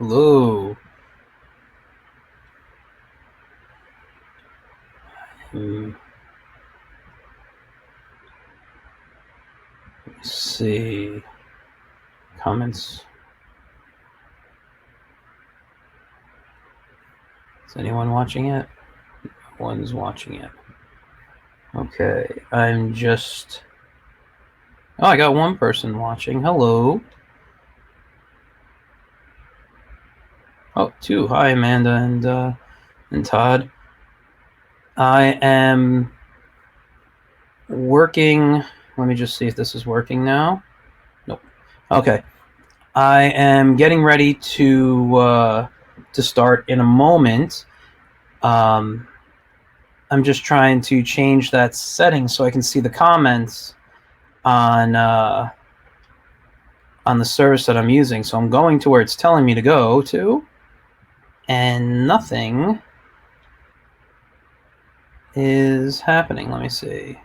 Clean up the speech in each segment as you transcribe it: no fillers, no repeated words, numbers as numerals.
Hello. Let's see. Comments. Is anyone watching it? No one's watching it. Okay. I'm just... Oh, I got one person watching. Hello. Oh, two. Hi, Amanda and Todd. I am working... Let me just see if this is working now. Nope. Okay. I am getting ready to start in a moment. I'm just trying to change that setting so I can see the comments on the service that I'm using. So I'm going to where it's telling me to go to, and nothing is happening. Let me see.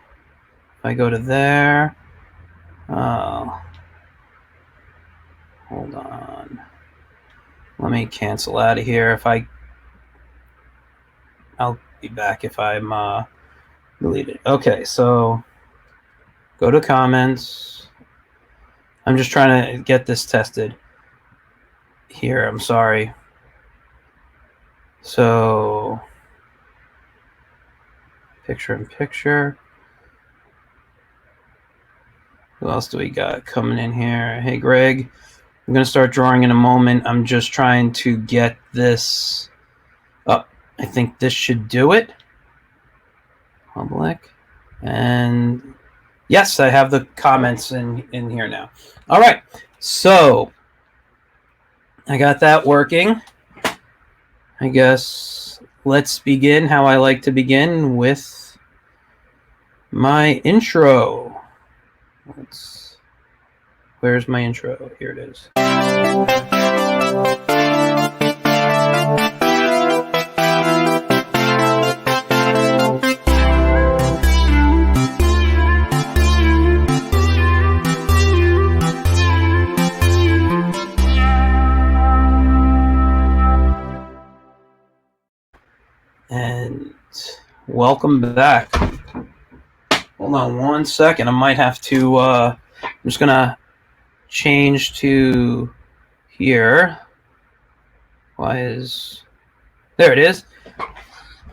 If I go to there, oh, hold on. Let me cancel out of here. I'll be back if I'm deleted. Okay, so go to comments. I'm just trying to get this tested here. I'm sorry. So picture in picture. Who else do we got coming in here? Hey, Greg. I'm going to start drawing in a moment. I'm just trying to get this up. I think this should do it. Public. And yes, I have the comments in here now. All right. So I got that working. I guess let's begin how I like to begin with my intro. Where's my intro? Here it is. And welcome back. Hold on one second. I might have to, I'm just going to change to here. There it is.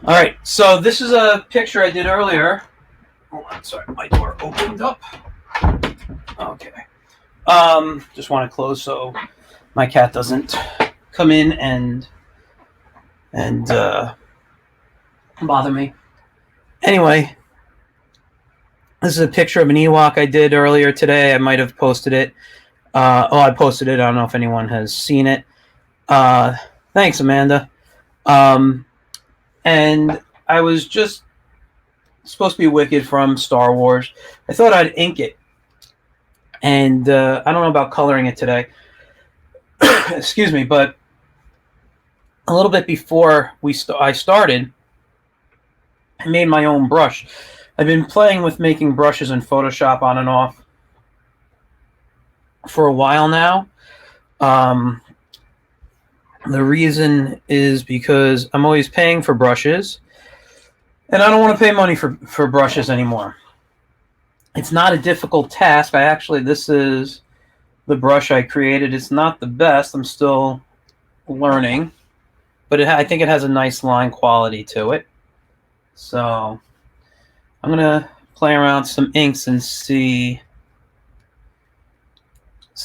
All right. So this is a picture I did earlier. Hold on. Sorry. My door opened up. Okay. Just want to close so my cat doesn't come in and bother me. Anyway, this is a picture of an Ewok I did earlier today. I might have posted it. I posted it. I don't know if anyone has seen it. Thanks, Amanda. And I was just supposed to be Wicked from Star Wars. I thought I'd ink it. And I don't know about coloring it today. Excuse me, but a little bit before I started, I made my own brush. I've been playing with making brushes in Photoshop on and off for a while now. The reason is because I'm always paying for brushes, and I don't want to pay money for brushes anymore. It's not a difficult task. This is the brush I created. It's not the best. I'm still learning, but I think it has a nice line quality to it. So I'm going to play around some inks and see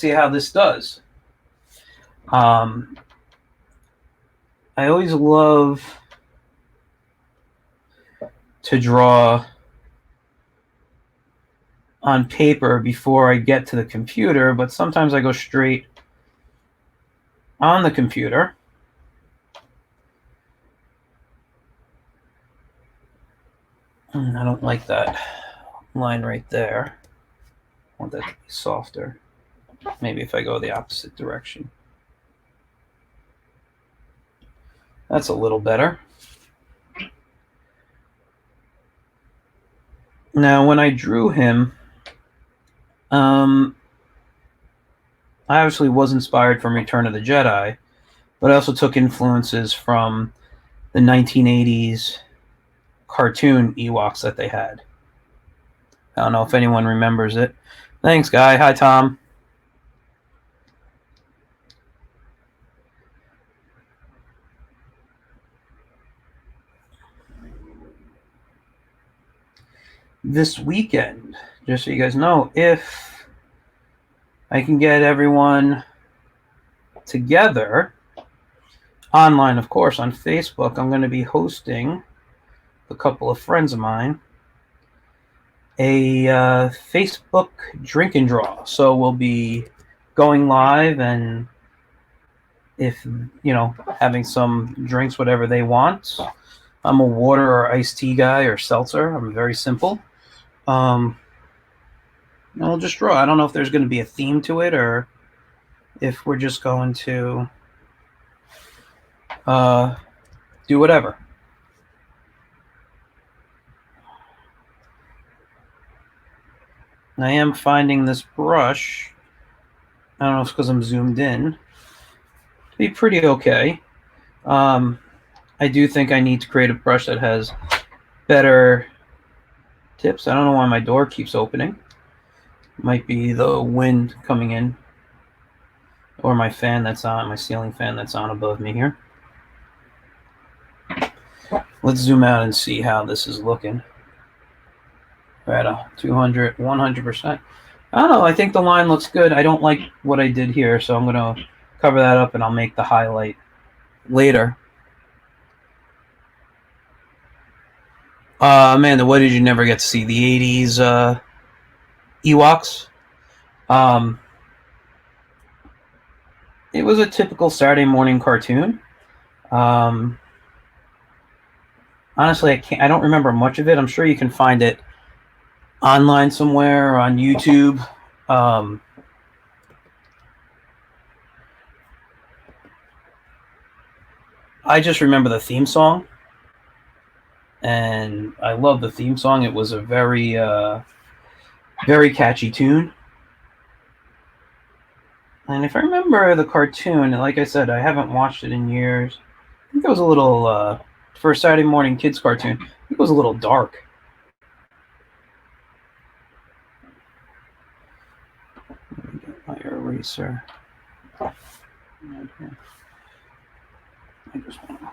how this does. I always love to draw on paper before I get to the computer, but sometimes I go straight on the computer. I don't like that line right there. I want that to be softer. Maybe if I go the opposite direction. That's a little better. Now, when I drew him, I obviously was inspired from Return of the Jedi, But I also took influences from the 1980s cartoon Ewoks that they had. I don't know if anyone remembers it. Thanks, Guy. Hi, Tom. This weekend, just so you guys know, if I can get everyone together online, of course, on Facebook, I'm going to be hosting a couple of friends of mine a Facebook drink and draw. So we'll be going live, and if having some drinks, whatever they want. I'm a water or iced tea guy or seltzer. I'm very simple. And we'll just draw. I don't know if there's going to be a theme to it or if we're just going to do whatever. I am finding this brush, I don't know if it's because I'm zoomed in, to be pretty okay. I do think I need to create a brush that has better tips. I don't know why my door keeps opening. It might be the wind coming in, or my fan that's on, my ceiling fan that's on above me here. Let's zoom out and see how this is looking. We're at a 200, 100%. I don't know. I think the line looks good. I don't like what I did here, so I'm going to cover that up and I'll make the highlight later. Amanda, what did you never get to see? The 80s Ewoks? It was a typical Saturday morning cartoon. Honestly, I don't remember much of it. I'm sure you can find it online somewhere or on YouTube. I just remember the theme song, and I love the theme song. It was a very, very catchy tune. And if I remember the cartoon, like I said, I haven't watched it in years. I think it was a little, for a Saturday morning kids cartoon, I think it was a little dark. Let me get my eraser. I just want to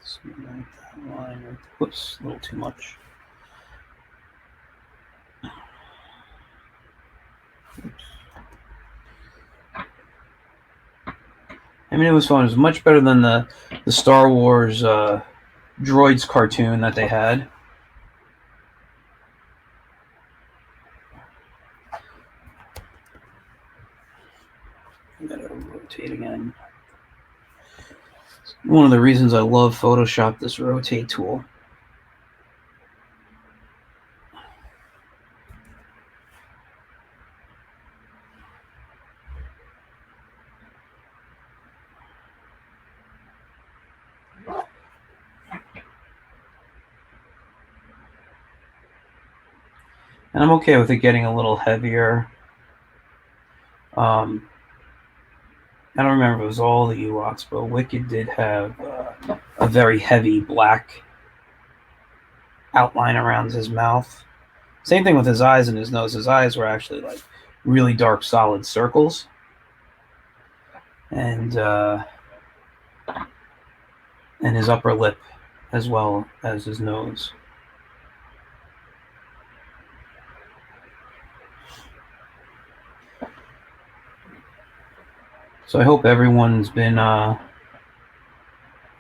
smooth out that line. Whoops, a little too much. Oops. I mean, it was fun. It was much better than the Star Wars droids cartoon that they had. I gotta rotate again. One of the reasons I love Photoshop, this rotate tool. And I'm okay with it getting a little heavier. I don't remember if it was all the Ewoks, but Wicked did have a very heavy black outline around his mouth. Same thing with his eyes and his nose. His eyes were actually like really dark, solid circles. And his upper lip as well as his nose. So I hope everyone's been, I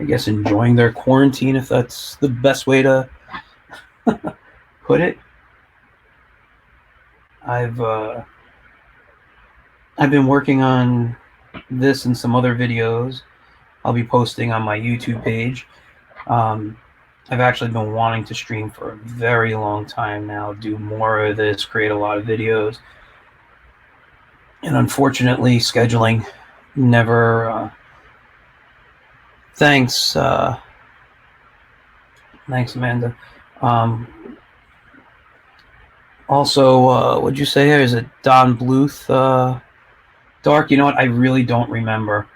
guess, enjoying their quarantine, if that's the best way to put it. I've been working on this and some other videos I'll be posting on my YouTube page. I've actually been wanting to stream for a very long time now, do more of this, create a lot of videos. And unfortunately, scheduling never... Thanks, Amanda. Also, what'd you say here? Is it Don Bluth? Dark? You know what? I really don't remember.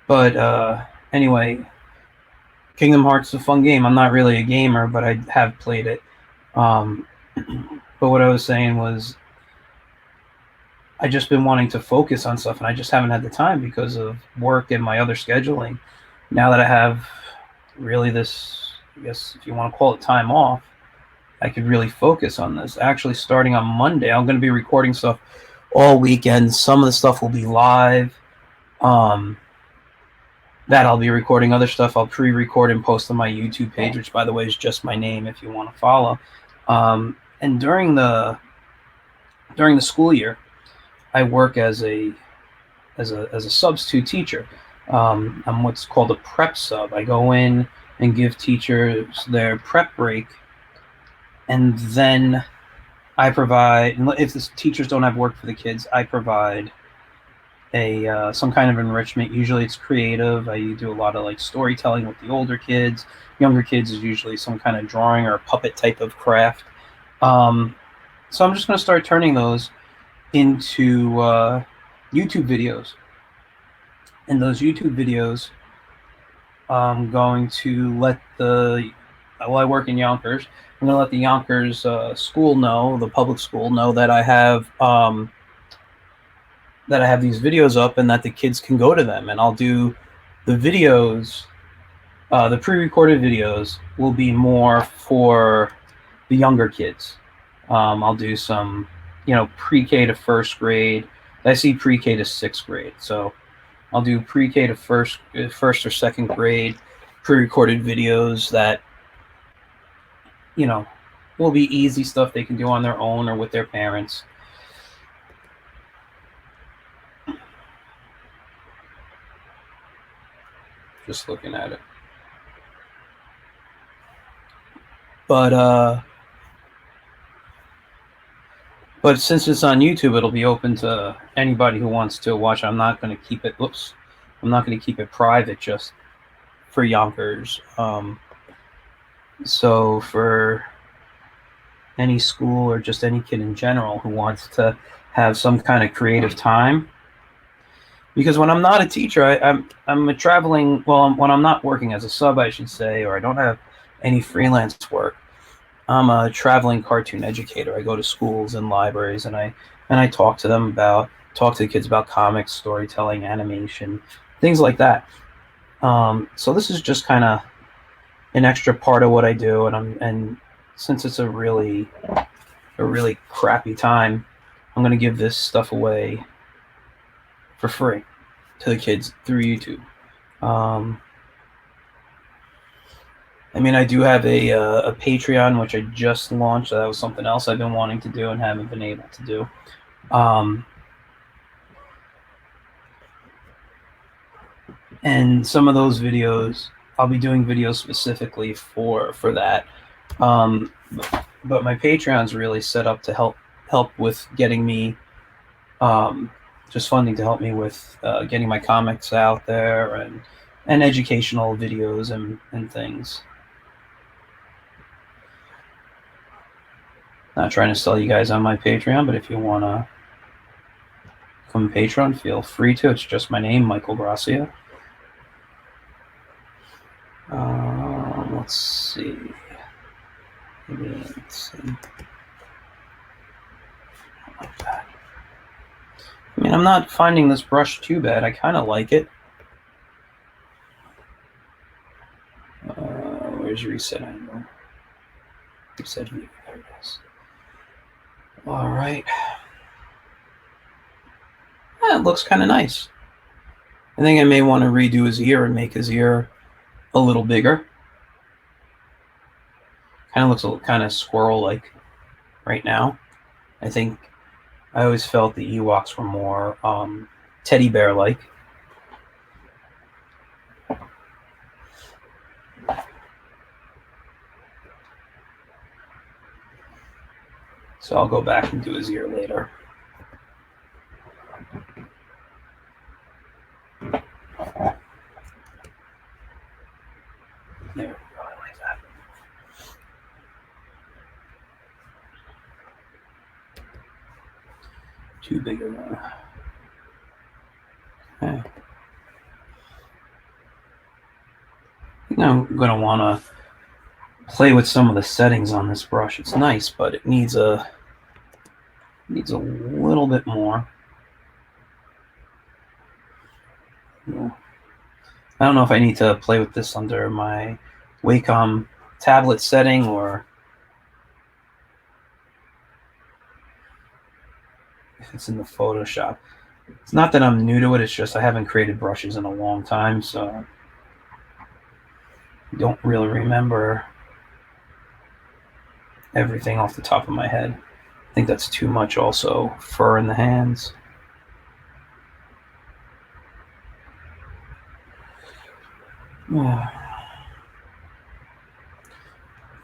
But anyway, Kingdom Hearts is a fun game. I'm not really a gamer, but I have played it. But what I was saying was, I just been wanting to focus on stuff, and I just haven't had the time because of work and my other scheduling. Now that I have really this, I guess if you want to call it time off, I could really focus on this. Actually, starting on Monday, I'm going to be recording stuff all weekend. Some of the stuff will be live. That I'll be recording. Other stuff I'll pre-record and post on my YouTube page, which, by the way, is just my name if you want to follow. And during the school year, I work as a substitute teacher. I'm what's called a prep sub. I go in and give teachers their prep break, and then I provide. If the teachers don't have work for the kids, I provide some kind of enrichment. Usually it's creative. I do a lot of like storytelling with the older kids. Younger kids is usually some kind of drawing or puppet type of craft. So I'm just going to start turning those into YouTube videos. And those YouTube videos, I'm going to let I work in Yonkers. I'm going to let the Yonkers school know, the public school know that I have these videos up and that the kids can go to them. And I'll do the videos, the pre-recorded videos will be more for the younger kids. I'll do some, pre-K to first grade. I see pre-K to sixth grade. So I'll do pre-K to first or second grade pre-recorded videos that, will be easy stuff they can do on their own or with their parents. Just looking at it. But since it's on YouTube, it'll be open to anybody who wants to watch. I'm not going to keep it. I'm not going to keep it private just for Yonkers. So for any school or just any kid in general who wants to have some kind of creative time, because when I'm not a teacher, I'm a traveling. Well, when I'm not working as a sub, I should say, or I don't have any freelance work, I'm a traveling cartoon educator. I go to schools and libraries, and I talk to the kids about comics, storytelling, animation, things like that. So this is just kind of an extra part of what I do, and since it's a really crappy time, I'm going to give this stuff away for free to the kids through YouTube. I do have a Patreon, which I just launched. That was something else I've been wanting to do and haven't been able to do. And some of those videos, I'll be doing videos specifically for that. But my Patreon's really set up to help with getting me just funding to help me with getting my comics out there and educational videos and things. Not trying to sell you guys on my Patreon, but if you want to become a patron, feel free to. It's just my name, Michael Grassia. Let's see. Let's see. Like that. I'm not finding this brush too bad. I kind of like it. Where's reset angle? Reset here. There it is. All right. It looks kind of nice. I think I may want to redo his ear and make his ear a little bigger. Kind of looks a little kind of squirrel-like right now. I think I always felt the Ewoks were more teddy bear-like. So I'll go back and do his ear later. There we go. I like that. Too big of a... Okay. I'm going to want to play with some of the settings on this brush. It's nice, but it needs a little bit more. I don't know if I need to play with this under my Wacom tablet setting or if it's in the Photoshop. It's not that I'm new to it, it's just I haven't created brushes in a long time, so I don't really remember everything off the top of my head. I think that's too much also. Fur in the hands.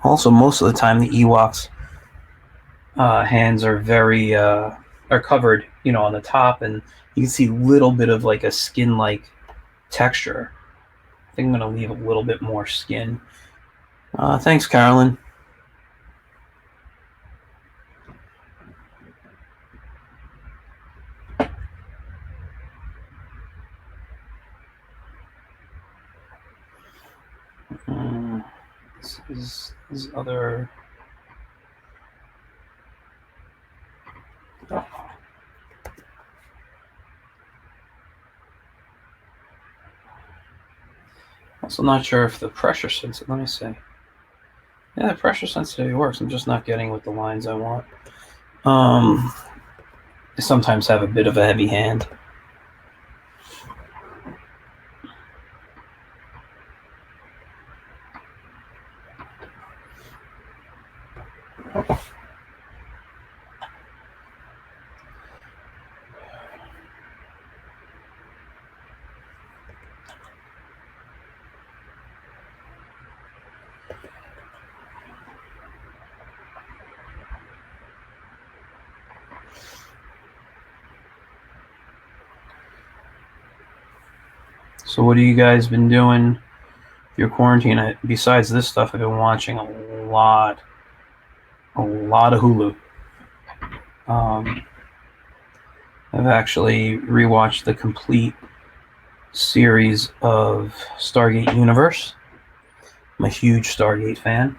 Also, most of the time the Ewoks' hands are very are covered, on the top, and you can see a little bit of like a skin-like texture. I think I'm going to leave a little bit more skin. Thanks, Carolyn. This is other. Also not sure if the pressure sensitivity, let me see. Yeah, the pressure sensitivity works. I'm just not getting with the lines I want. I sometimes have a bit of a heavy hand. So what have you guys been doing your quarantine? Besides this stuff, I've been watching a lot of Hulu. I've actually rewatched the complete series of Stargate Universe. I'm a huge Stargate fan.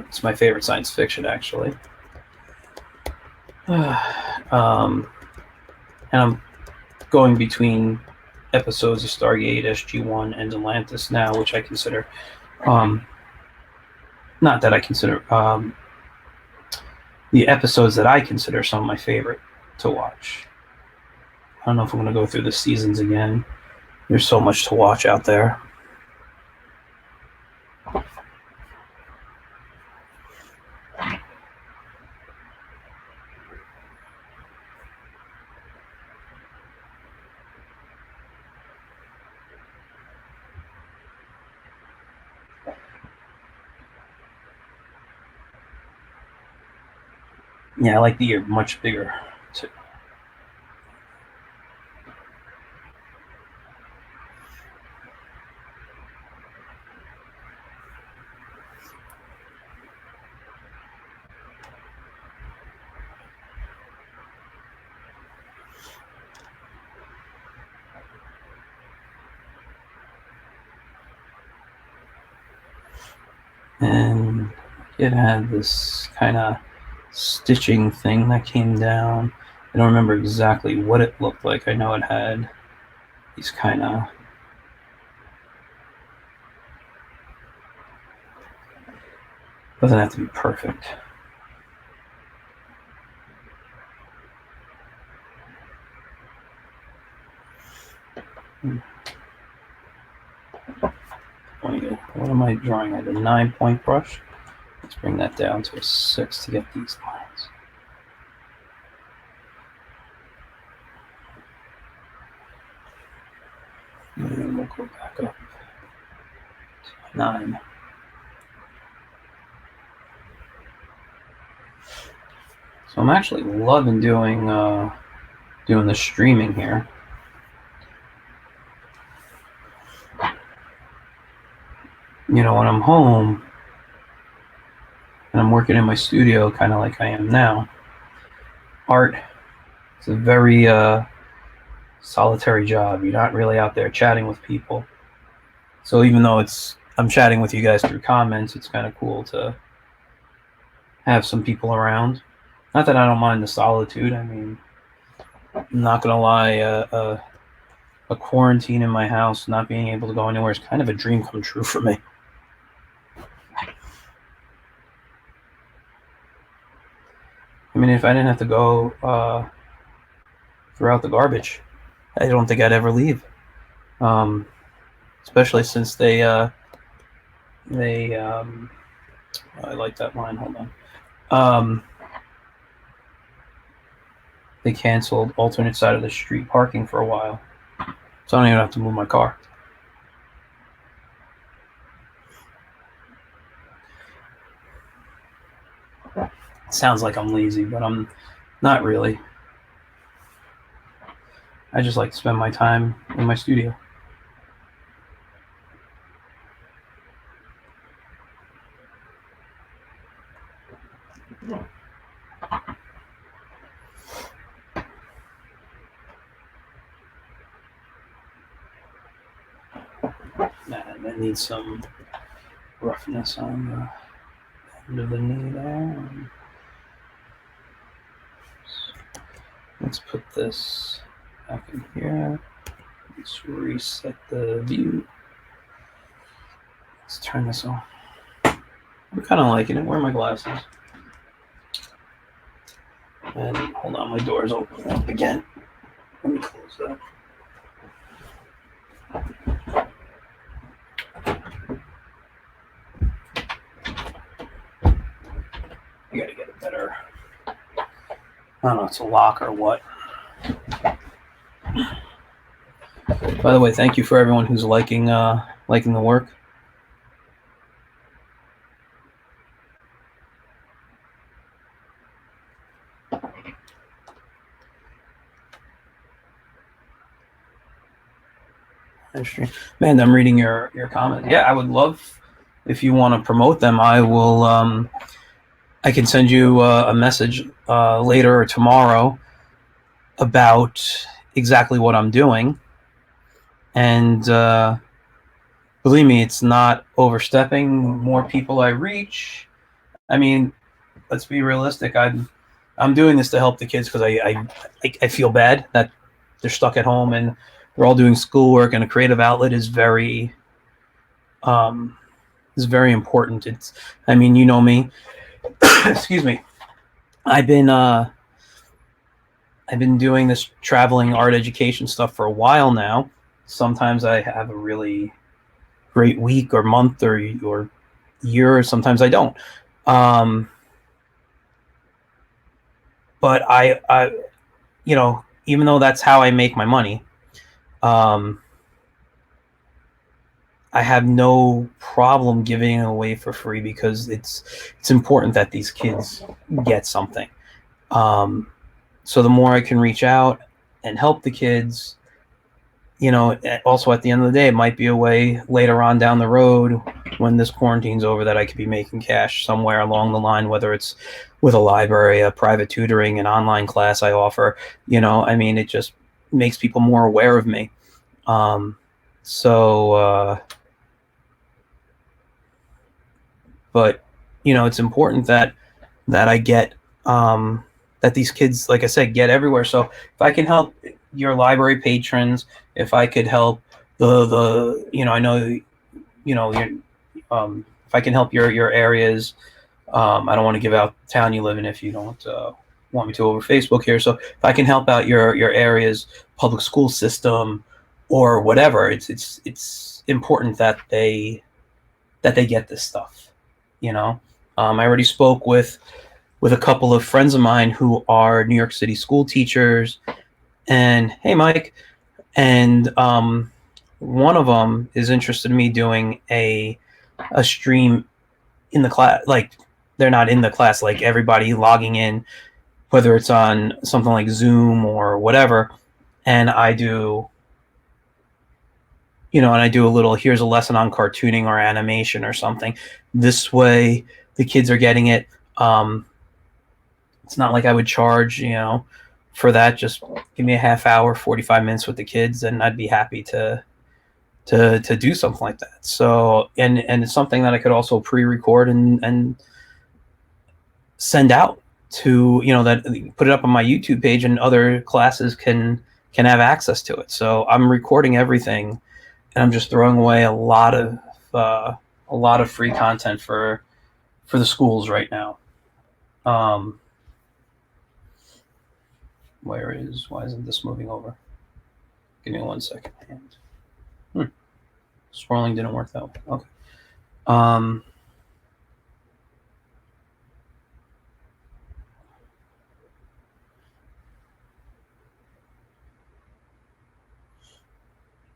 It's my favorite science fiction, actually. And I'm going between episodes of Stargate, SG-1, and Atlantis now, which I consider, not that I consider, the episodes that I consider some of my favorite to watch. I don't know if I'm going to go through the seasons again. There's so much to watch out there. Yeah, I like the ear much bigger too. And it had this kind of stitching thing that came down. I don't remember exactly what it looked like. I know it had these kind of doesn't have to be perfect. What am I drawing? I had a 9-point brush. Let's bring that down to a 6 to get these lines. And we'll go back up to 9. So I'm actually loving doing the streaming here. When I'm home and I'm working in my studio, kind of like I am now, art is a very solitary job. You're not really out there chatting with people. So even though I'm chatting with you guys through comments, it's kind of cool to have some people around. Not that I don't mind the solitude. I mean, I'm not gonna lie, a quarantine in my house, not being able to go anywhere, is kind of a dream come true for me. I mean, if I didn't have to go throw out the garbage, I don't think I'd ever leave. Especially since I like that line. Hold on. They canceled alternate side of the street parking for a while, so I don't even have to move my car. It sounds like I'm lazy, but I'm not really. I just like to spend my time in my studio. Man, that needs some roughness on the end of the knee there. Let's put this back in here. Let's reset the view. Let's turn this on. I'm kind of liking it. Where are my glasses? And hold on, my door's opening up again. Let me close that. I gotta get it better. I don't know, it's a lock or what. By the way, thank you for everyone who's liking the work. Man, I'm reading your comments. Yeah, I would love if you want to promote them. I will. I can send you a message later or tomorrow about exactly what I'm doing, and believe me, it's not overstepping. More people I reach. I mean, let's be realistic. I'm doing this to help the kids because I feel bad that they're stuck at home and they're all doing schoolwork, and a creative outlet is very important. I mean, you know me. Excuse me. I've been doing this traveling art education stuff for a while now. Sometimes I have a really great week or month or year, sometimes I don't. But I, you know, even though that's how I make my money, I have no problem giving it away for free because it's important that these kids get something. So the more I can reach out and help the kids, you know, also at the end of the day, it might be a way later on down the road when this quarantine's over that I could be making cash somewhere along the line, whether it's with a library, a private tutoring, an online class I offer. You know, I mean, it just makes people more aware of me. But you know, it's important that I get that these kids, like I said, get everywhere. So if I can help your library patrons, if I could help the you know, I know, you know, if I can help your areas, I don't want to give out the town you live in if you don't want me to over Facebook here. So if I can help out your area's public school system or whatever, it's important that they get this stuff. You know, I already spoke with a couple of friends of mine who are New York City school teachers, and hey, Mike, and one of them is interested in me doing a stream in the class. Like, they're not in the class, like everybody logging in, whether it's on something like Zoom or whatever, and I do, you know, and I do a little, here's a lesson on cartooning or animation or something. This way the kids are getting it. It's not like I would charge, you know, for that. Just give me a half hour, 45 minutes with the kids, and I'd be happy to to do something like that. So and it's something that I could also pre-record and send out to, you know, that put it up on my YouTube page, and other classes can have access to it. So I'm recording everything, and I'm just throwing away a lot of free content for the schools right now. Why isn't this moving over? Give me 1 second. Scrolling didn't work that way. Okay.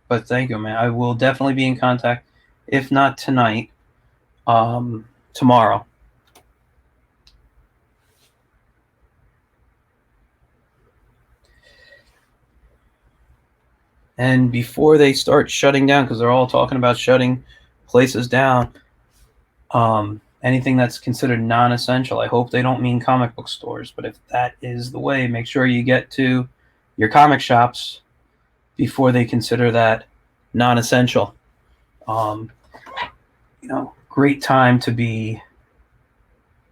But thank you, man. I will definitely be in contact, if not tonight, tomorrow. And before they start shutting down, because they're all talking about shutting places down, anything that's considered non-essential, I hope they don't mean comic book stores, but if that is the way, make sure you get to your comic shops before they consider that non-essential. You know, great time to be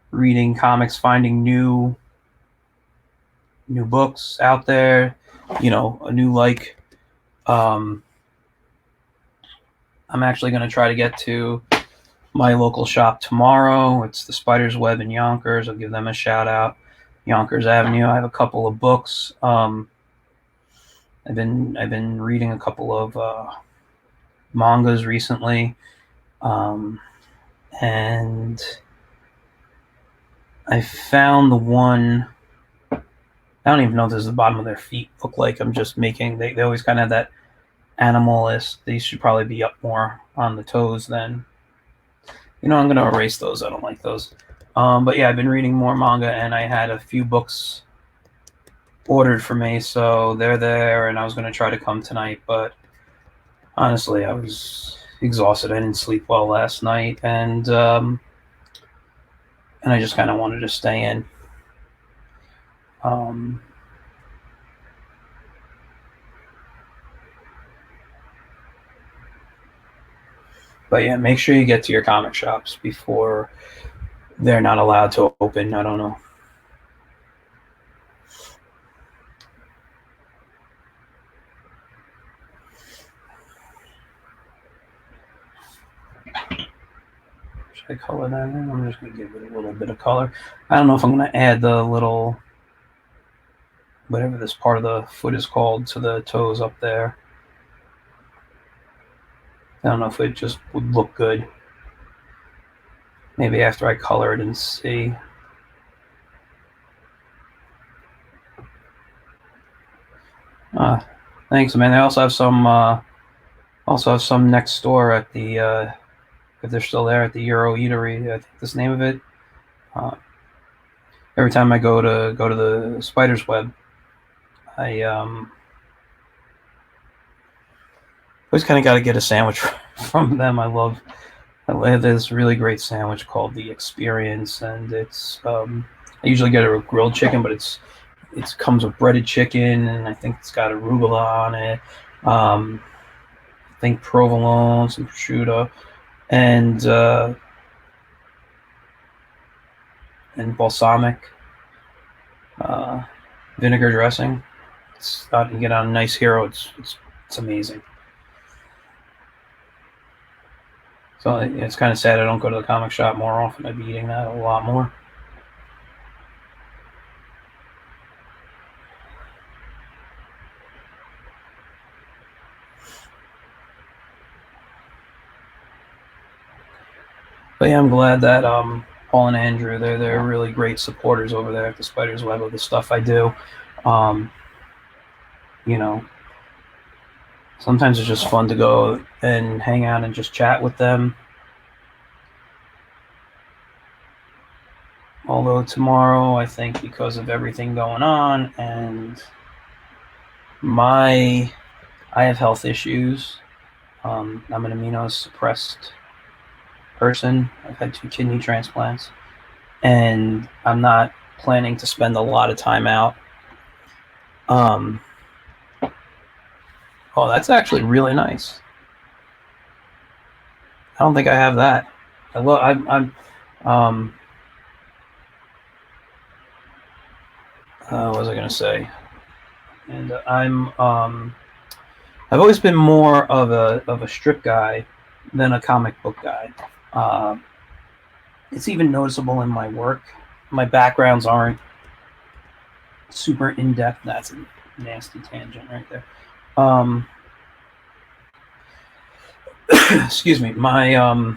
reading comics, finding new books out there, you know, a new I'm actually going to try to get to my local shop tomorrow. It's the Spider's Web in Yonkers. I'll give them a shout out. Yonkers Avenue. I have a couple of books. I've been reading a couple of mangas recently, and I found the one. I don't even know if this is the bottom of their feet look like. I'm just making. They always kind of have that animalist. These should probably be up more on the toes than. You know, I'm going to erase those. I don't like those. But yeah, I've been reading more manga, and I had a few books ordered for me, so they're there, and I was going to try to come tonight, but honestly, I was exhausted. I didn't sleep well last night, and I just kind of wanted to stay in. But yeah, make sure you get to your comic shops before they're not allowed to open. I don't know. Should I color that in? I'm just going to give it a little bit of color. I don't know if I'm going to add the little, whatever this part of the foot is called, to the toes up there. I don't know if it just would look good. Maybe after I color it and see. Thanks, man. They also have some next door at the if they're still there, at the Euro Eatery. I think that's the name of it. Every time I go to the Spider's Web, I always kind of got to get a sandwich from them. I have this really great sandwich called the Experience, and it's I usually get a grilled chicken, but it comes with breaded chicken, and I think it's got arugula on it. I think provolone, some prosciutto, and balsamic vinegar dressing. It's got, you get on a nice hero. It's amazing. So it's kind of sad I don't go to the comic shop more often. I'd be eating that a lot more. But yeah, I'm glad that Paul and Andrew, they're really great supporters over there at the Spider's Web of the stuff I do. You know, sometimes it's just fun to go and hang out and just chat with them. Although tomorrow, I think because of everything going on and I have health issues. I'm an immunosuppressed person. I've had 2 kidney transplants, and I'm not planning to spend a lot of time out. Oh, that's actually really nice. I don't think I have that. I'm what was I gonna say? And I've always been more of a strip guy than a comic book guy. Uh, it's even noticeable in my work. My backgrounds aren't super in depth. That's a nasty tangent right there. Excuse me. My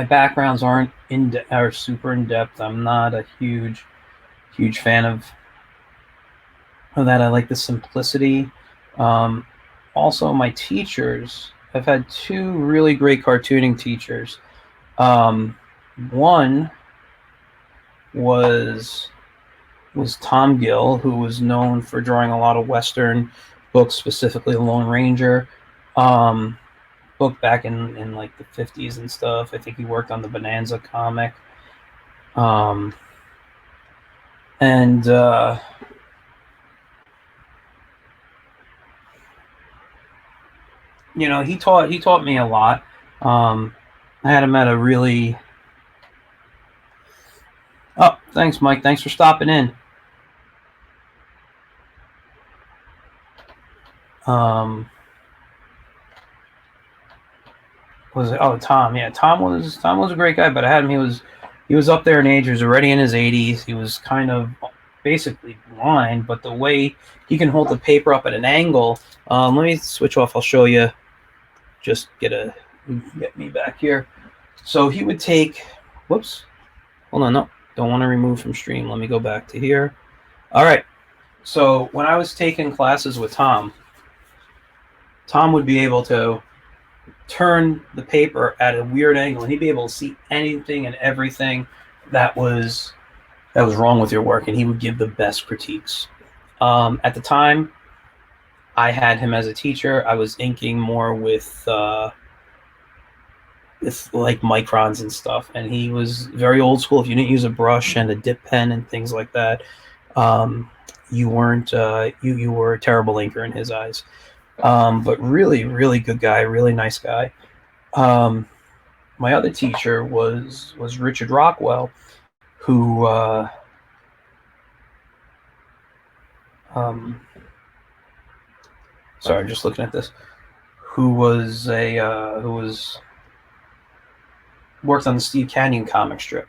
backgrounds aren't are super in depth. I'm not a huge fan of that. I like the simplicity. Um, Also, my teachers. I've had two really great cartooning teachers. Um, One was Tom Gill, who was known for drawing a lot of Western books, specifically The Lone Ranger book back in like the 50s and stuff. I think he worked on the Bonanza comic. Um, and You know, he taught me a lot. I had him at a really. Oh, thanks, Mike. Thanks for stopping in. Was it? Oh, Tom. Yeah, Tom was a great guy, but I had him. He was up there in age. He was already in his 80s. He was kind of basically blind, but the way he can hold the paper up at an angle. Let me switch off. I'll show you. Just get me back here. So he would take. Whoops. Hold on. No, don't want to remove from stream. Let me go back to here. All right. So when I was taking classes with Tom would be able to turn the paper at a weird angle, and he'd be able to see anything and everything that was wrong with your work, and he would give the best critiques. At the time, I had him as a teacher. I was inking more with like microns and stuff, and he was very old school. If you didn't use a brush and a dip pen and things like that, you weren't you were a terrible inker in his eyes. But really good guy, really nice guy. My other teacher was Richard Rockwell, who sorry, just looking at this, who was worked on the Steve Canyon comic strip.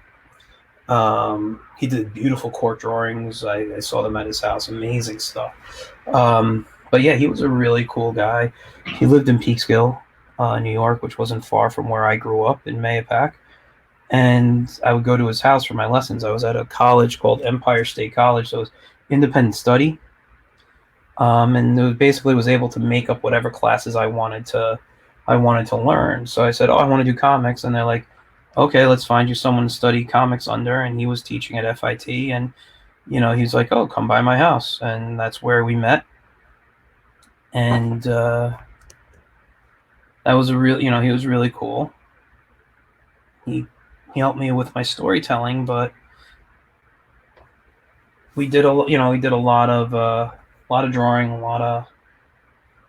He did beautiful court drawings. I saw them at his house. Amazing stuff. But yeah, he was a really cool guy. He lived in Peekskill, New York, which wasn't far from where I grew up in Mayapack. And I would go to his house for my lessons. I was at a college called Empire State College, so it was independent study. And it basically was able to make up whatever classes I wanted to learn. So I said, "Oh, I want to do comics," and they're like, "Okay, let's find you someone to study comics under." And he was teaching at FIT, and you know, he's like, "Oh, come by my house," and that's where we met. And that was a real, you know, he was really cool. He helped me with my storytelling, but we did a lot of drawing, a lot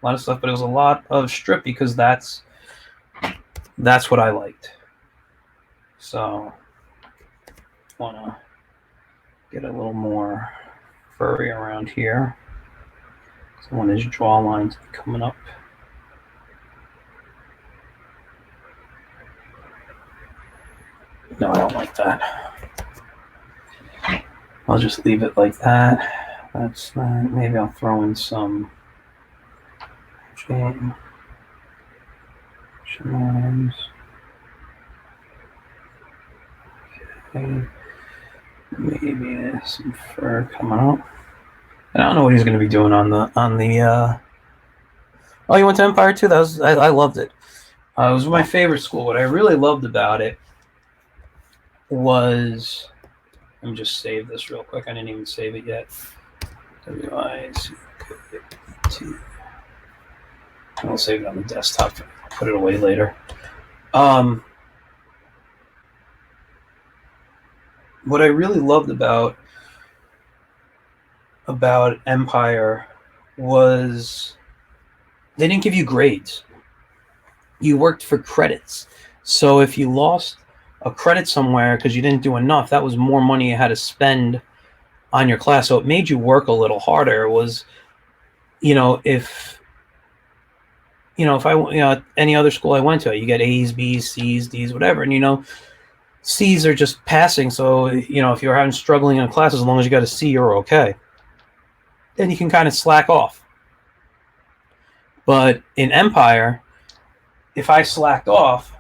of stuff, but it was a lot of strip because that's what I liked. So want to get a little more furry around here. So I want his jaw lines coming up. No, I don't like that. I'll just leave it like that. That's that. Maybe I'll throw in some charms. Okay. Maybe some fur coming up. I don't know what he's going to be doing on the Oh, you went to Empire too? That was I loved it. It was my favorite school. What I really loved about it was, let me just save this real quick. I didn't even save it yet. WICT. I'll save it on the desktop. I'll put it away later. What I really loved about Empire was they didn't give you grades. you worked for credits. So if you lost a credit somewhere because you didn't do enough, that was more money you had to spend on your class. So it made you work a little harder. It was, if if I any other school I went to, you get A's, B's, C's, D's, whatever, and C's are just passing. So if you're having struggling in a class, as long as you got a C, you're okay. Then you can kind of slack off. But in Empire, if I slacked off,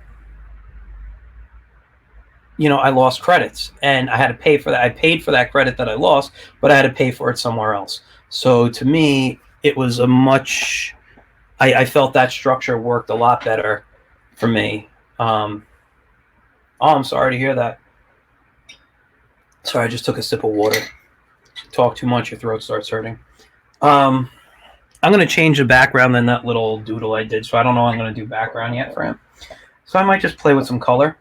I lost credits and I had to pay for that. I paid for that credit that I lost, but I had to pay for it somewhere else. So to me, it was I felt that structure worked a lot better for me. Oh, I'm sorry to hear that. Sorry, I just took a sip of water. Talk too much, your throat starts hurting. I'm going to change the background in that little doodle I did, so I don't know I'm going to do background yet for him. So I might just play with some color.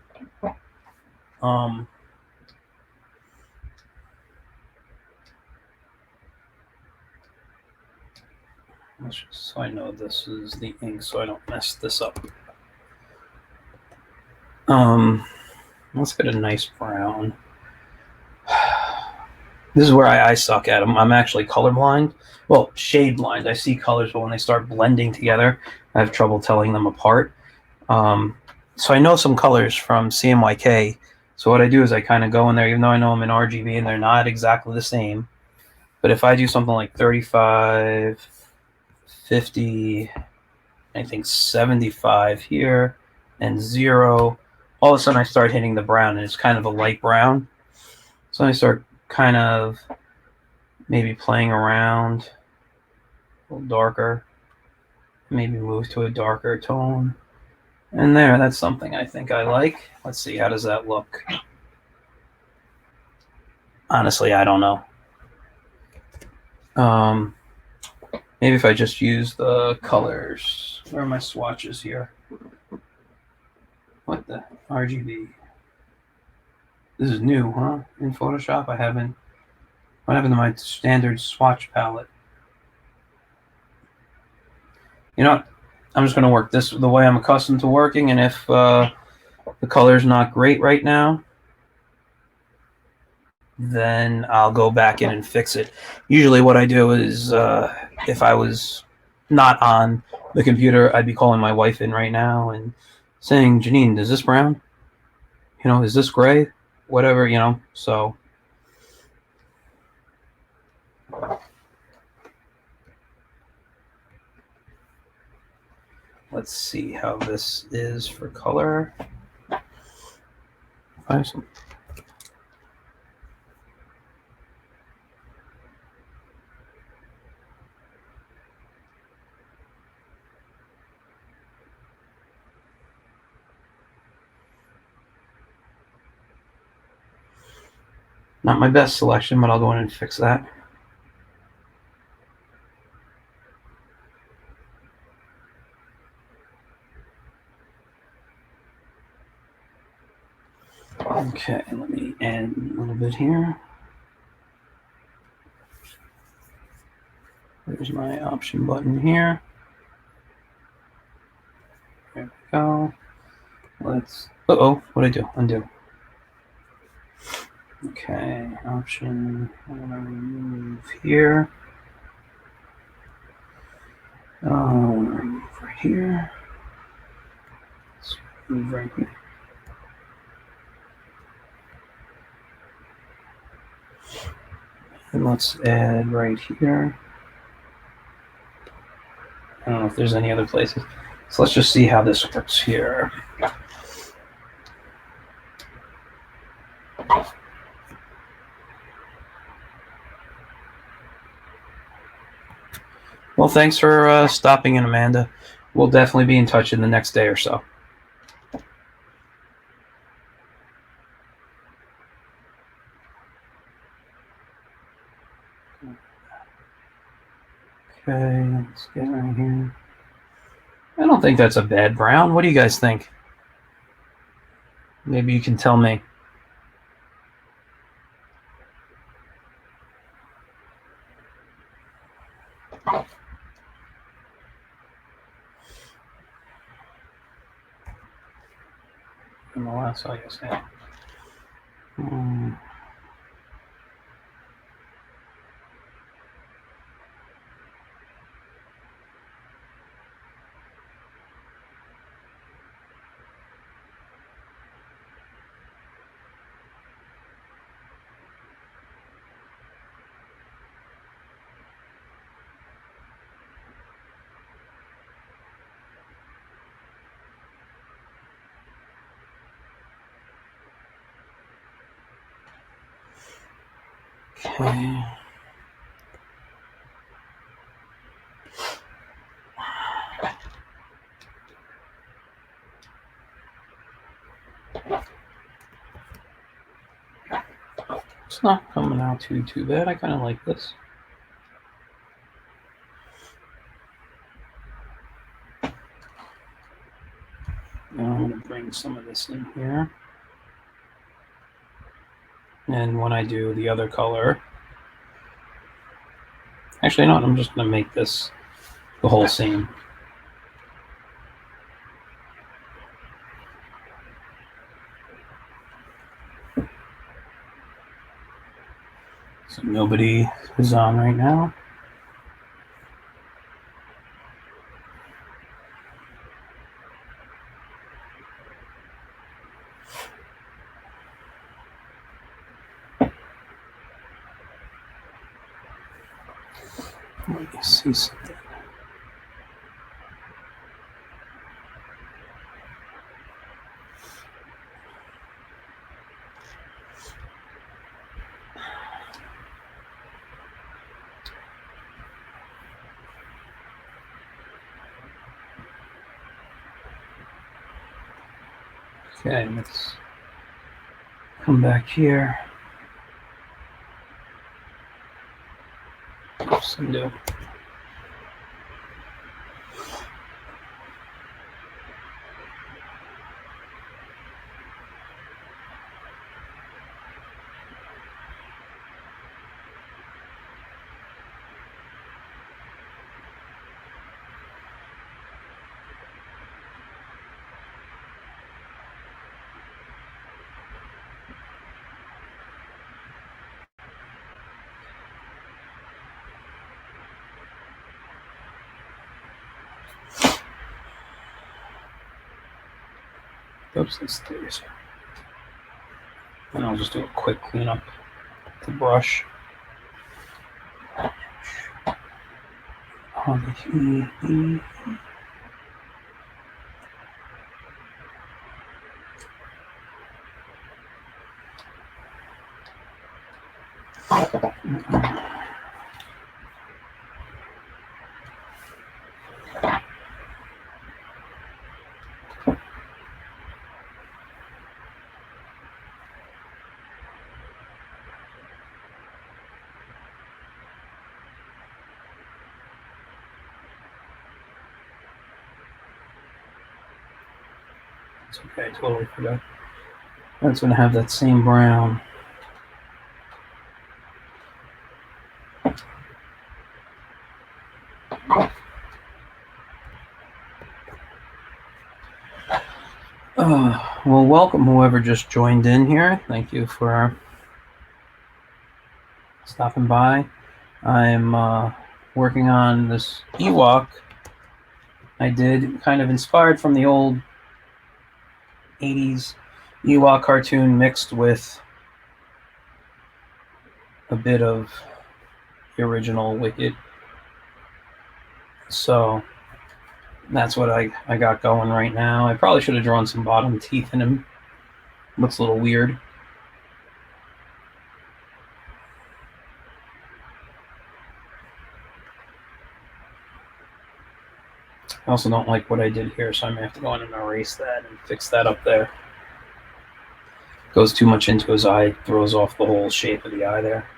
So I know this is the ink, so I don't mess this up. Let's get a nice brown. This is where I suck at them. I'm actually colorblind. Well, shade blind. I see colors, but when they start blending together, I have trouble telling them apart. So I know some colors from CMYK. So what I do is I kind of go in there, even though I know them in RGB and they're not exactly the same. But if I do something like 35, 50, I think 75 here, and 0, all of a sudden I start hitting the brown, and it's kind of a light brown. So I start kind of maybe playing around a little darker, maybe move to a darker tone. And there, that's something I think I like. Let's see, how does that look? Honestly, I don't know. Maybe if I just use the colors. Where are my swatches here? What the? RGB. This is new, huh? In Photoshop, I haven't. What happened to my standard swatch palette? You know what? I'm just going to work this the way I'm accustomed to working, and if the color's not great right now, then I'll go back in and fix it. Usually what I do is if I was not on the computer, I'd be calling my wife in right now and saying, Janine, is this brown? Is this gray? Whatever, so. Let's see how this is for color. Awesome. Not my best selection, but I'll go in and fix that. Okay, let me add a little bit here. There's my option button here. There we go. Let's, what do I do? Undo. Okay, option, I'm gonna remove here. I want to remove right here. Let's remove right here. And let's add right here. I don't know if there's any other places. So let's just see how this works here. Well, thanks for stopping in, Amanda. We'll definitely be in touch in the next day or so. Okay, let's get right here. I don't think that's a bad brown. What do you guys think? Maybe you can tell me. less, I guess. Yeah. Okay. It's not coming out too bad. I kind of like this. Now I'm going to bring some of this in here. And when I do the other color, actually, no, I'm just going to make this the whole scene. So nobody is on right now. Let me see something. Okay, let's come back here. Undo. Oops, that's these. And I'll just do a quick cleanup with the brush. It's okay, I totally forgot. That's going to have that same brown. Well, welcome whoever just joined in here. Thank you for stopping by. I'm working on this Ewok I did, kind of inspired from the old 80s Ewok cartoon mixed with a bit of the original Wicked. So that's what I got going right now. I probably should have drawn some bottom teeth in him. Looks a little weird. I also don't like what I did here, so I'm going to have to go in and erase that and fix that up there. Goes too much into his eye, throws off the whole shape of the eye there.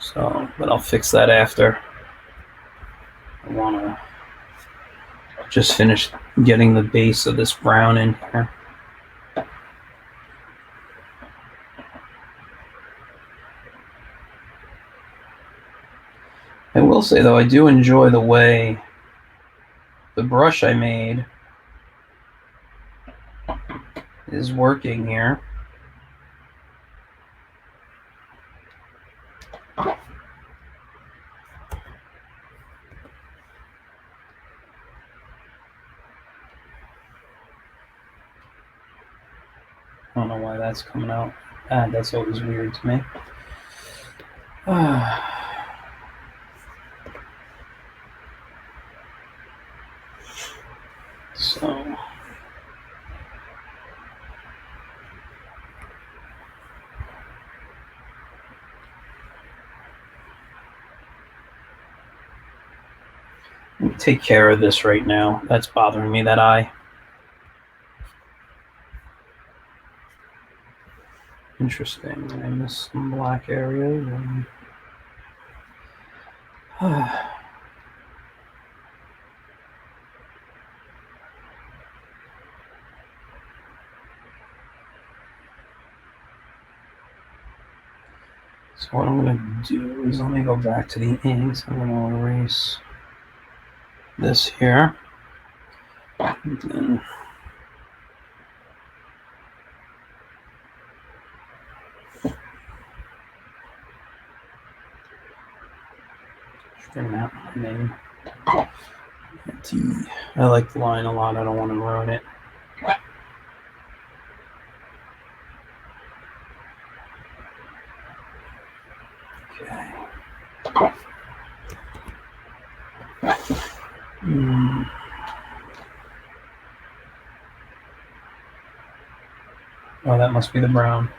So, but I'll fix that after. I want to just finish getting the base of this brown in here. I will say, though, I do enjoy the way the brush I made is working here. I don't know why that's coming out. That's always weird to me. So let me take care of this right now. That's bothering me, that eye. Interesting. I missed some black areas. And... So what I'm going to do is let me go back to the inks. I'm going to erase this here. And then straighten out my name. I like the line a lot. I don't want to ruin it. Okay. Oh, that must be the brown.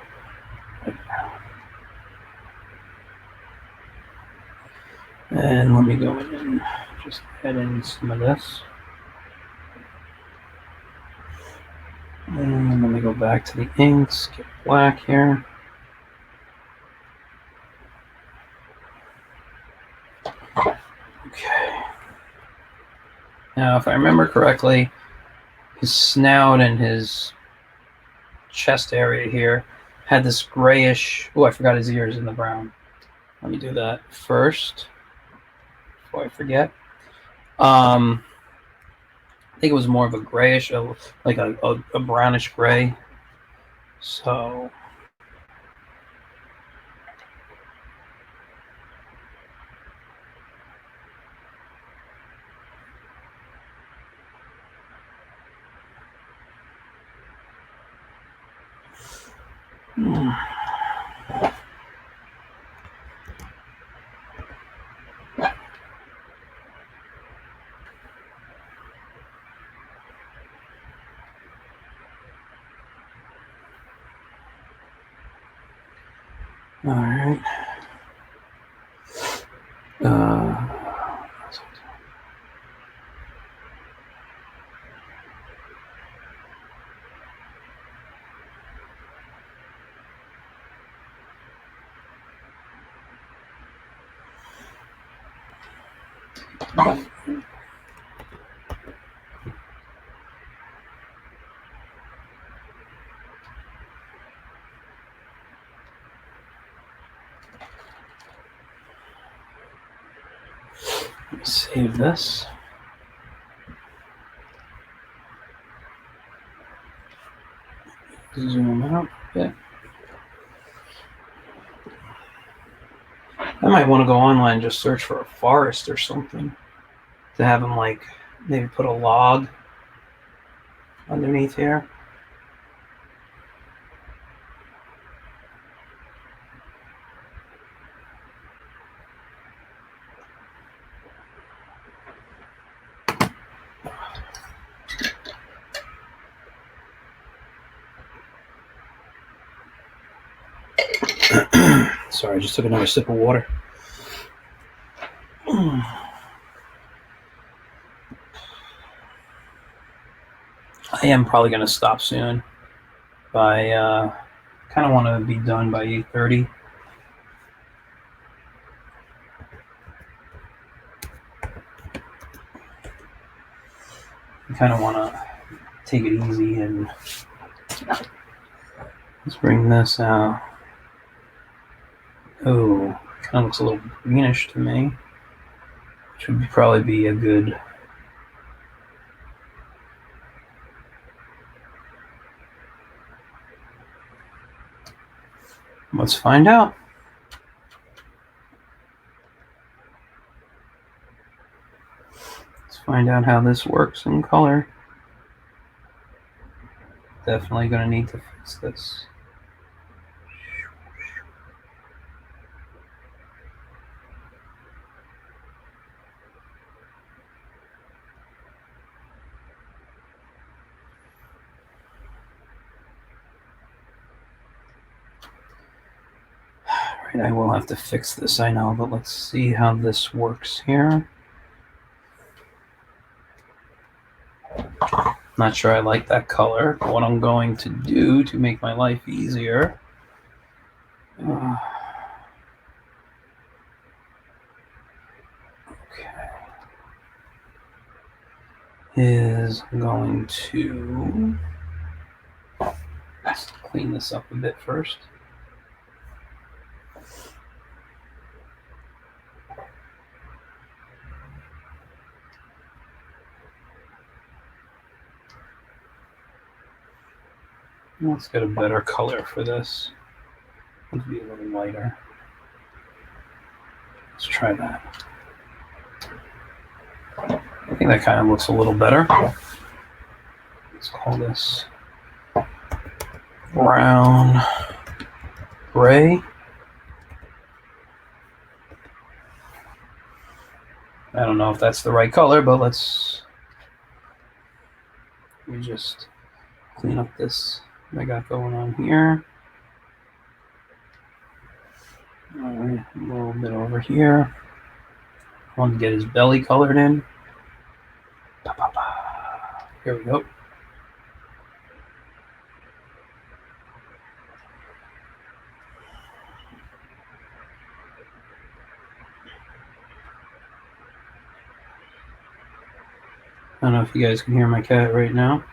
And let me go in and just add in some of this. And let me go back to the inks, get black here. Okay. Now, if I remember correctly, his snout and his chest area here had this grayish... Oh, I forgot his ears in the brown. Let me do that first before I forget. I think it was more of a grayish, like a brownish gray. So... All right. Save this. Zoom out a bit. I might want to go online and just search for a forest or something to have them, like, maybe put a log underneath here. Sorry, I just took another sip of water. I am probably going to stop soon. I kind of want to be done by 8:30. I kind of want to take it easy and let's bring this out. Oh, kind of looks a little greenish to me, which would probably be a good... Let's find out. Let's find out how this works in color. Definitely going to need to fix this. Right, I will have to fix this, I know, but let's see how this works here. Not sure I like that color. What I'm going to do to make my life easier is going to let's clean this up a bit first. Let's get a better color for this. Let's be a little lighter. Let's try that. I think that kind of looks a little better. Let's call this brown gray. I don't know if that's the right color, but let me just clean up this I got going on here. All right, a little bit over here. I want to get his belly colored in. Here we go. I don't know if you guys can hear my cat right now.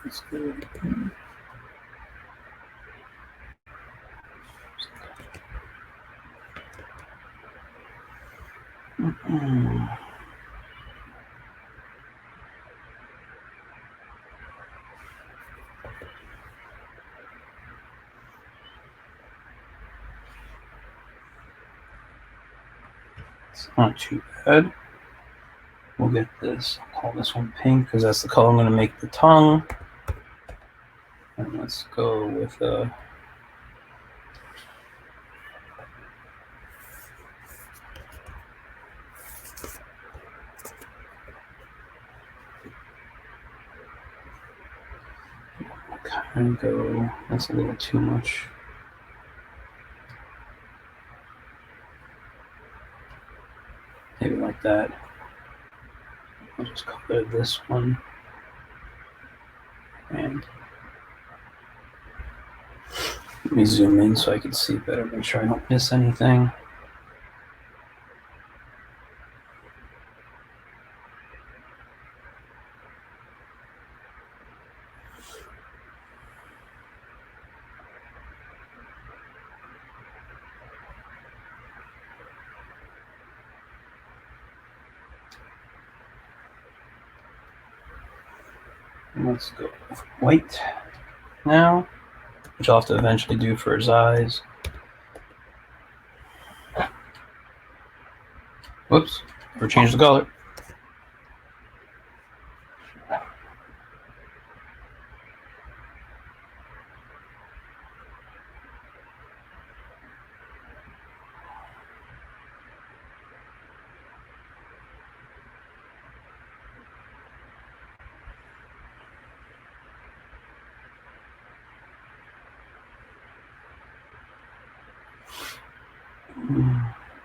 That's good. It's not too bad. We'll get this. I'll call this one pink because that's the color I'm going to make the tongue. And let's go with a kind of go. That's a little too much. Maybe like that. I'll just color this one. And let me zoom in so I can see better, make sure I don't miss anything. Let's go with white now, which I'll have to eventually do for his eyes. Whoops, never changed the color.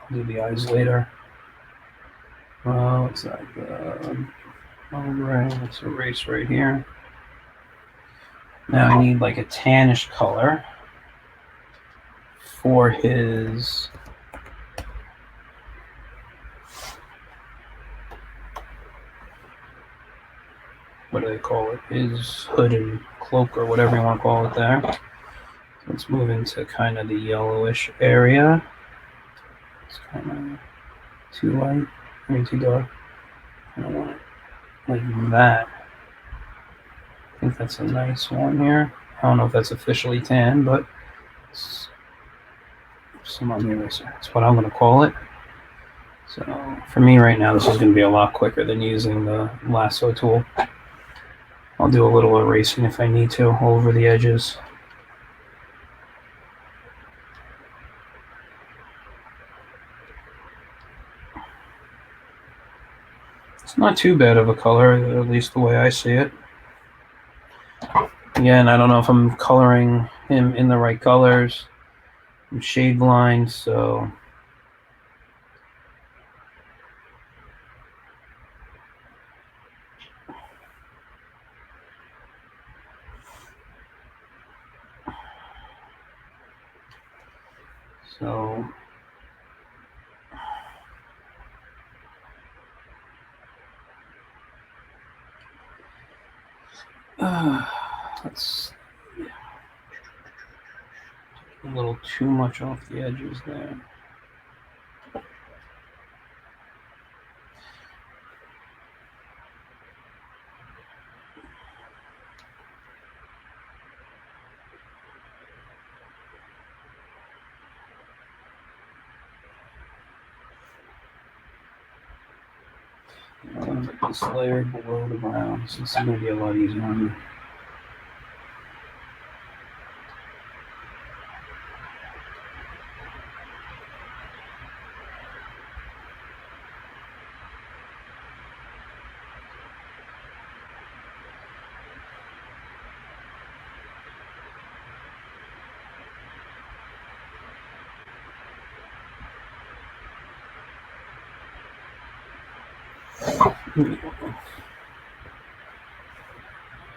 I'll do the eyes later. Well, it's like all right. Let's erase right here. Now I need like a tannish color for his what do they call it? His hood and cloak or whatever you want to call it there. Let's move into kind of the yellowish area. It's kind of too light, too dark. I don't want it like that. I think that's a nice one here. I don't know if that's officially tan, but it's some on the eraser. That's what I'm going to call it. So for me right now, this is going to be a lot quicker than using the lasso tool. I'll do a little erasing if I need to over the edges. It's not too bad of a color, at least the way I see it. Again, I don't know if I'm coloring him in the right colors. I'm shade blind, so that's a little too much off the edges there. I'm going to put this layer below the brown, so this is going to be a lot easier on me.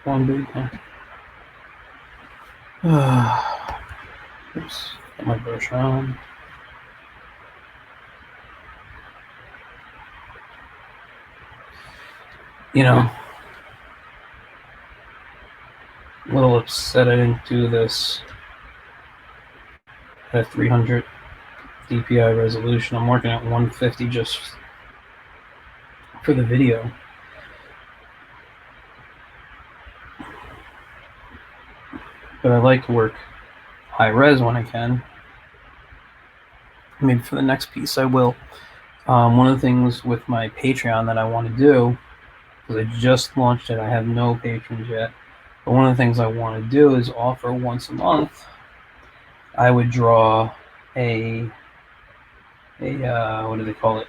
One big one. Oops, got my brush on. You know, a little upset I didn't do this at 300 DPI resolution. I'm working at 150 just for the video. But I like to work high res when I can. Maybe for the next piece I will. One of the things with my Patreon that I want to do, because I just launched it, I have no patrons yet, but one of the things I want to do is offer once a month, I would draw a what do they call it?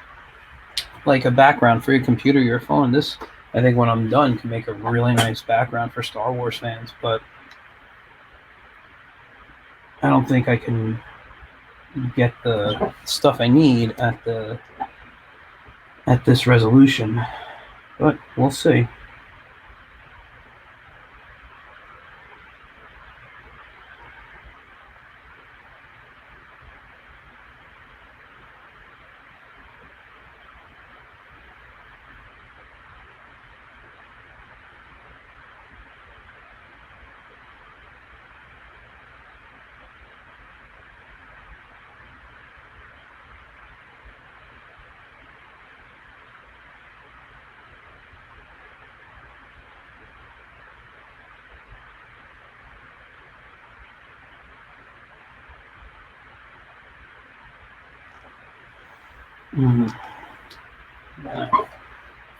Like a background for your computer, your phone. This, I think when I'm done, can make a really nice background for Star Wars fans, but I don't think I can get the stuff I need at this resolution, but we'll see.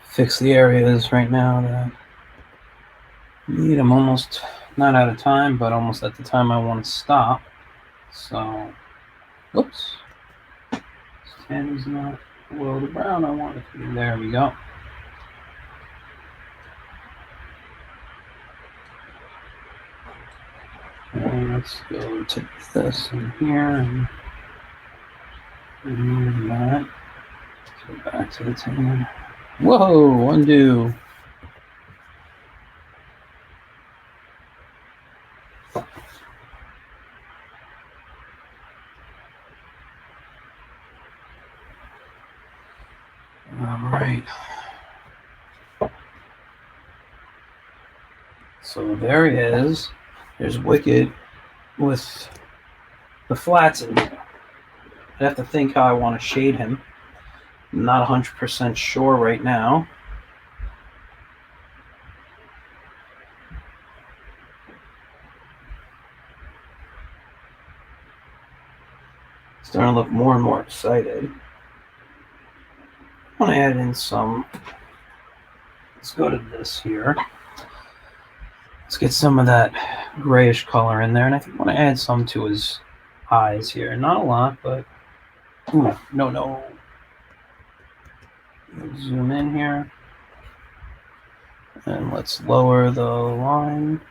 Fix the areas right now that need. I'm almost not out of time, but almost at the time I want to stop. So, oops, this tan is not below the brown I want it to be. There we go. And let's go to this in here and remove that. Go back to the tan. Whoa, undo. All right. So there he is. There's Wicked. with the flats in here. I have to think how I want to shade him. I'm not 100% sure right now. Starting to look more and more excited. I want to add in some. Let's go to this here. Let's get some of that grayish color in there, and I think I want to add some to his eyes here. Not a lot, but ooh, no. Zoom in here, and let's lower the line.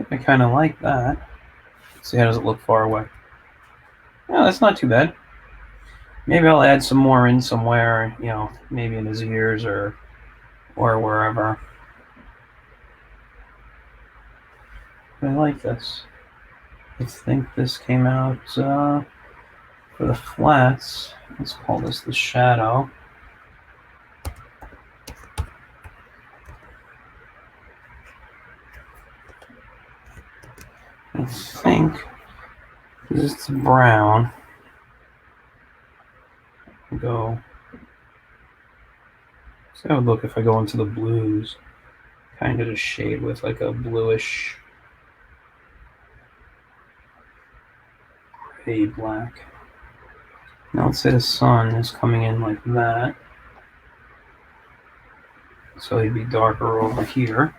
I kind of like that. Let's see, how does it look far away? Yeah, that's not too bad. Maybe I'll add some more in somewhere, you know, maybe in his ears or wherever. But I like this. I think this came out for the flats. Let's call this the shadow. I think this is brown. Go. See how it would look if I go into the blues. Kind of a shade with like a bluish gray black. Now let's say the sun is coming in like that. So he'd be darker over here.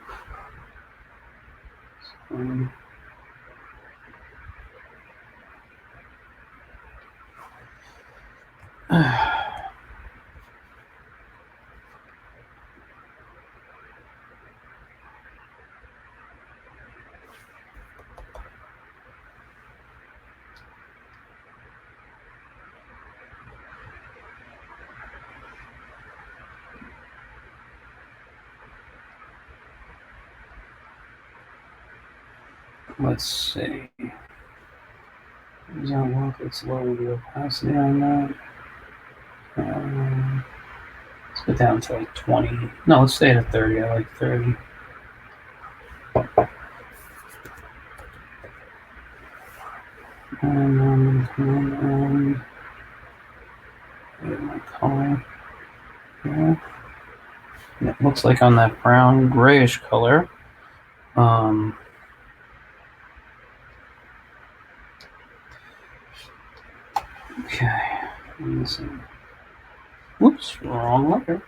Let's see. Does that work? Let's lower the opacity on that. Let's go down to like 20. No, let's stay at 30. I like 30. And my color. Yeah. It looks like on that brown grayish color. Okay. Whoops, wrong letter.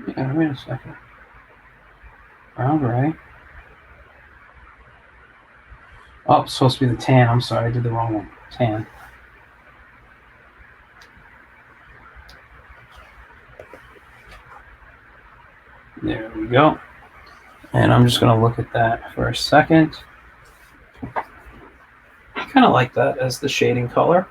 Yeah, wait a second. Brown gray. Oh, it's supposed to be the tan. I'm sorry, I did the wrong one. Tan. There we go. And I'm just going to look at that for a second. I kind of like that as the shading color.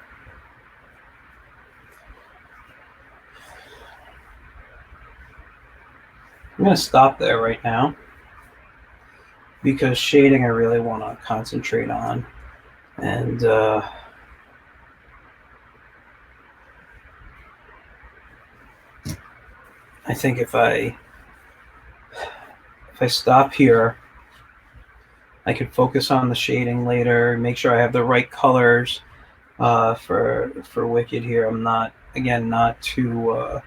I'm going to stop there right now because shading I really want to concentrate on. And I think if I stop here, I could focus on the shading later, make sure I have the right colors for Wicked here. I'm not too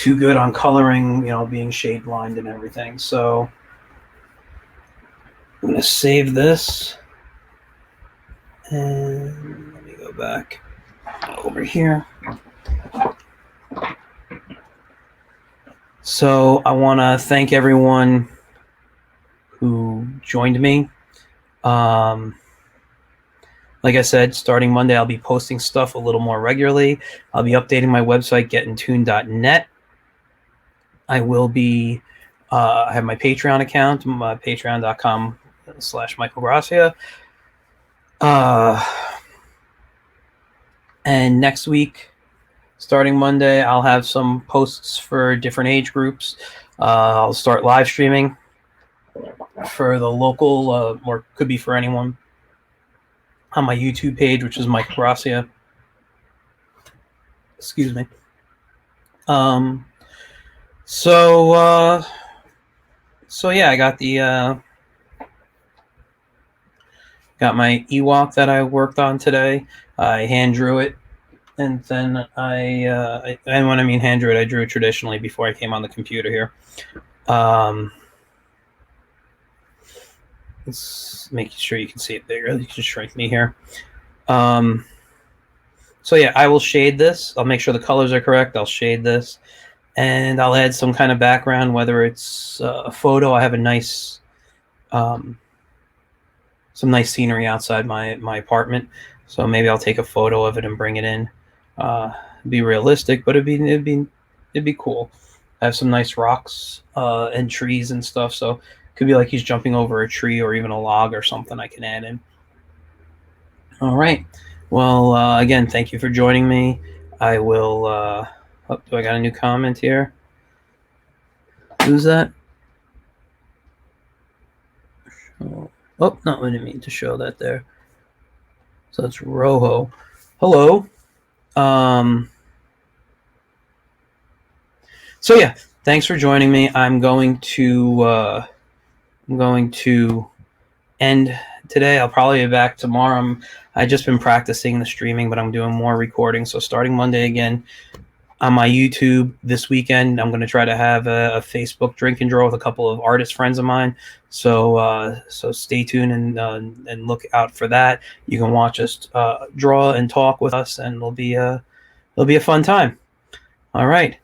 good on coloring, you know, being shade blind and everything. So I'm going to save this. And let me go back over here. So I want to thank everyone who joined me. Like I said, starting Monday, I'll be posting stuff a little more regularly. I'll be updating my website, gettingtoon.net. I will be, I have my Patreon account, patreon.com/Michael Grassia. And next week, starting Monday, I'll have some posts for different age groups. I'll start live streaming for the local, or could be for anyone, on my YouTube page, which is Mike Grassia. Excuse me. So yeah, I got the got my Ewok that I worked on today. I hand drew it, and then and when I mean hand drew it, I drew it traditionally before I came on the computer here. Let's make sure you can see it bigger. You can shrink me here. So yeah, I will shade this. I'll make sure the colors are correct. I'll shade this, and I'll add some kind of background, whether it's a photo. I have a nice, some nice scenery outside my apartment. So maybe I'll take a photo of it and bring it in. Be realistic, but it'd be cool. I have some nice rocks and trees and stuff. So it could be like he's jumping over a tree or even a log or something I can add in. All right. Well, again, thank you for joining me. I will. Oh, do I got a new comment here? Who's that? Oh, no, I didn't mean to show that there. So it's Rojo. Hello. So yeah, thanks for joining me. I'm going to end today. I'll probably be back tomorrow. I just been practicing the streaming, but I'm doing more recording. So starting Monday again on my YouTube this weekend, I'm going to try to have a Facebook drink and draw with a couple of artist friends of mine. So stay tuned and look out for that. You can watch us draw and talk with us, and it'll be a fun time. All right.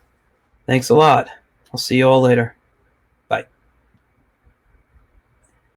Thanks a lot. I'll see you all later.